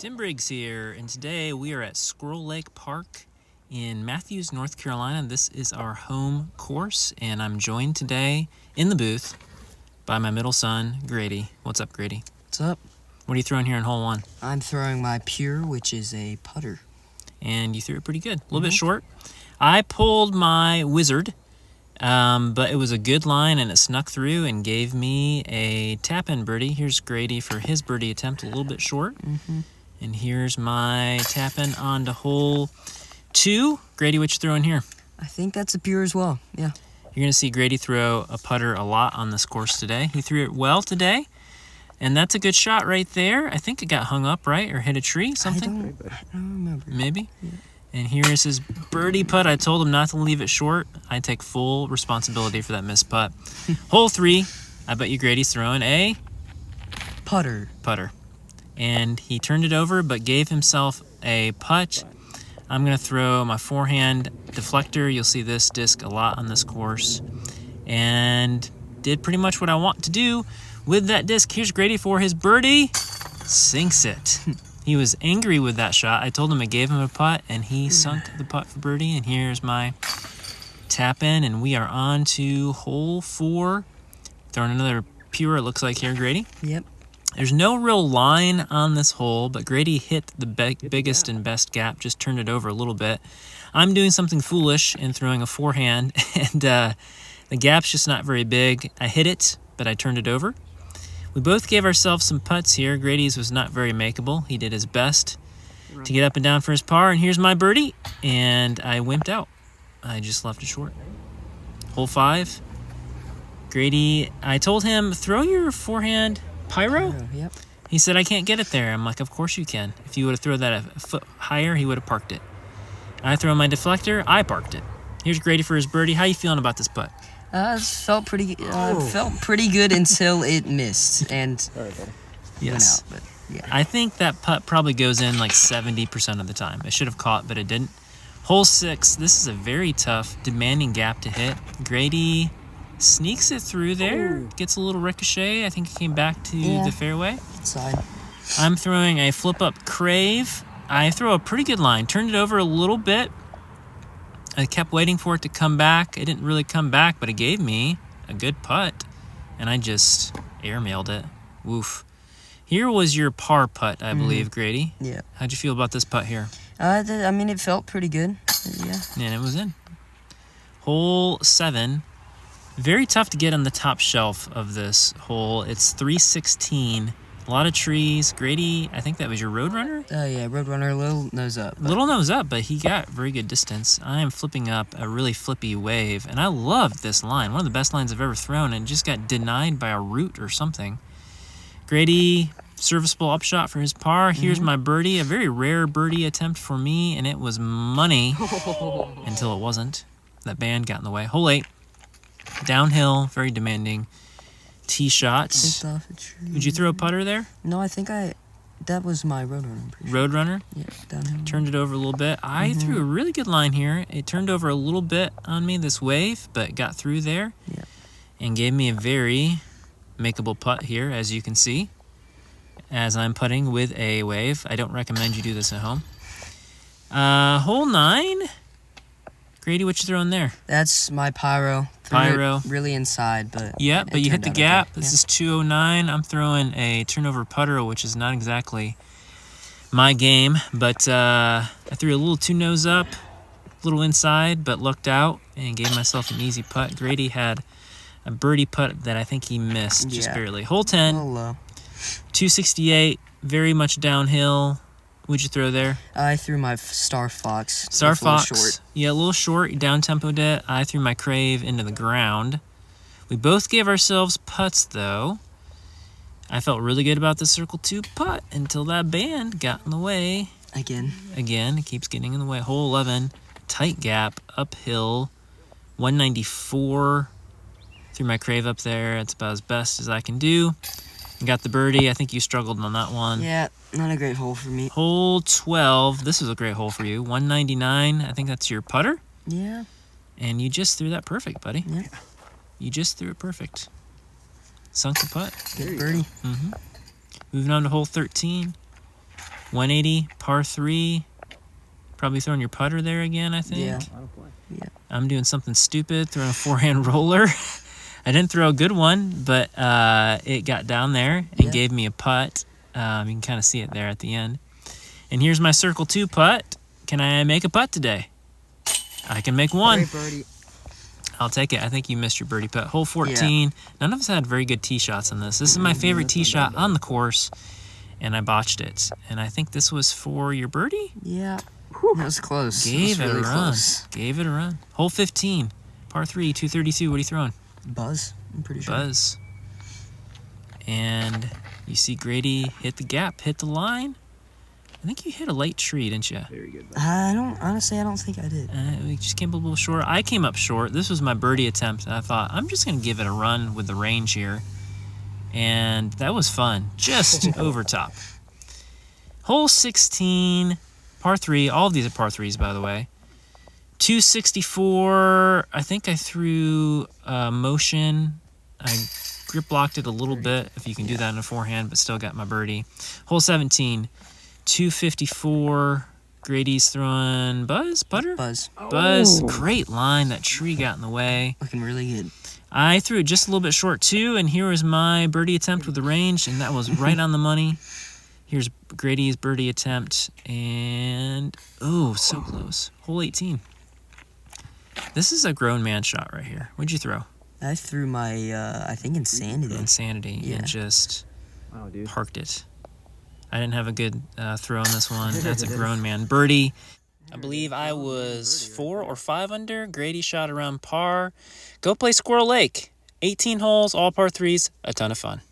Tim Briggs here, and today we are at Squirrel Lake Park in Matthews, North Carolina. This is our home course, and I'm joined today in the booth by my middle son, Grady. What's up, Grady? What's up? What are you throwing here in hole one? I'm throwing my pure, which is a putter. And you threw it pretty good. A little bit short. I pulled my wizard, but it was a good line, and it snuck through and gave me a tap-in birdie. Here's Grady for his birdie attempt, a little bit short. And here's my tap-in onto hole 2. Grady, what you throwing here? I think that's a pure as well, yeah. You're going to see Grady throw a putter a lot on this course today. He threw it well today, and that's a good shot right there. I think it got hung up, right? Or hit a tree, something? I don't remember. Maybe? Yeah. And here's his birdie putt. I told him not to leave it short. I take full responsibility for that missed putt. Hole 3, I bet you Grady's throwing a Putter. And he turned it over, but gave himself a putt. I'm going to throw my forehand deflector. You'll see this disc a lot on this course. And did pretty much what I want to do with that disc. Here's Grady for his birdie. Sinks it. He was angry with that shot. I told him I gave him a putt, and he sunk the putt for birdie. And here's my tap in, and we are on to hole 4. Throwing another pure, it looks like here, Grady. Yep. There's no real line on this hole, but Grady hit the biggest and best gap, just turned it over a little bit. I'm doing something foolish and throwing a forehand, and the gap's just not very big. I hit it, but I turned it over. We both gave ourselves some putts here. Grady's was not very makeable. He did his best to get up and down for his par, and here's my birdie, and I wimped out. I just left it short. Hole 5. Grady, I told him, throw your forehand Pyro? Yep. He said, I can't get it there. I'm like, of course you can. If you would have thrown that a foot higher, he would have parked it. I throw my deflector, I parked it. Here's Grady for his birdie. How you feeling about this putt? It felt pretty good until it missed and went out. But yeah. I think that putt probably goes in like 70% of the time. It should have caught, but it didn't. Hole 6. This is a very tough, demanding gap to hit. Grady sneaks it through there, gets a little ricochet. I think it came back to the fairway. Side. I'm throwing a flip-up crave. I throw a pretty good line. Turned it over a little bit. I kept waiting for it to come back. It didn't really come back, but it gave me a good putt, and I just airmailed it. Woof. Here was your par putt, I believe, Grady. Yeah. How'd you feel about this putt here? I mean, it felt pretty good. Yeah. And it was in. Hole 7. Very tough to get on the top shelf of this hole. It's 316. A lot of trees. Grady, I think that was your Roadrunner? Yeah, Roadrunner, little nose up. Little nose up, but he got very good distance. I am flipping up a really flippy wave, and I love this line. One of the best lines I've ever thrown, and just got denied by a root or something. Grady, serviceable upshot for his par. Here's my birdie, a very rare birdie attempt for me, and it was money until it wasn't. That band got in the way. Hole 8. Downhill, very demanding tee shots. Would you throw a putter there? No, I think that was my Roadrunner. Roadrunner? Yeah, downhill. Turned it over a little bit. I threw a really good line here. It turned over a little bit on me, this wave, but got through there and gave me a very makeable putt here, as you can see, as I'm putting with a wave. I don't recommend you do this at home. Hole 9. Grady, what you throwing there? That's my Pyro. Pyro. Really inside, but yeah, but you hit the gap. Okay. This is 209. I'm throwing a turnover putter, which is not exactly my game, but I threw a little two nose up, a little inside, but looked out and gave myself an easy putt. Grady had a birdie putt that I think he missed just barely. Hole 10, 268, very much downhill. What'd you throw there? I threw my Star Fox. Star Fox. Short. Yeah, a little short. Down-tempoed it. I threw my crave into the ground. We both gave ourselves putts, though. I felt really good about the Circle 2 putt until that band got in the way. Again, it keeps getting in the way. Hole 11, tight gap, uphill, 194. Threw my crave up there. It's about as best as I can do. Got the birdie. I think you struggled on that one. Yeah, not a great hole for me. Hole 12. This is a great hole for you. 199. I think that's your putter. Yeah. And you just threw that perfect, buddy. Yeah. You just threw it perfect. Sunk the putt. Good birdie. Moving on to hole 13. 180, par 3. Probably throwing your putter there again, I think. Yeah. I'm doing something stupid, throwing a forehand roller. I didn't throw a good one, but it got down there and gave me a putt. You can kind of see it there at the end. And here's my circle 2 putt. Can I make a putt today? I can make one. Great birdie. I'll take it. I think you missed your birdie putt. Hole 14. Yeah. None of us had very good tee shots on this. This is my favorite tee shot on the course, and I botched it. And I think this was for your birdie? Yeah. That was close. Gave it a run. Gave it a run. Hole 15. Par 3, 232. What are you throwing? Buzz. I'm pretty sure. Buzz. And you see Grady hit the gap, hit the line. I think you hit a late tree, didn't you? Very good. Honestly, I don't think I did. We just came up a little short. I came up short. This was my birdie attempt. And I thought, I'm just going to give it a run with the range here. And that was fun. Just over top. Hole 16, par 3. All of these are par 3s, by the way. 264. I think I threw motion. I grip blocked it a little bit, if you can do that in a forehand, but still got my birdie. Hole 17. 254. Grady's throwing Buzz? Putter? Buzz. Buzz. Great line. That tree got in the way. Looking really good. I threw it just a little bit short, too, and here was my birdie attempt with the range, and that was right on the money. Here's Grady's birdie attempt, and... oh, so close. Hole 18. This is a grown man shot right here. What'd you throw? I threw my, I think, Insanity. Insanity, and just parked it. I didn't have a good throw on this one. That's a grown man birdie. I believe I was 4 or 5 under. Grady shot around par. Go play Squirrel Lake. 18 holes, all par 3s. A ton of fun.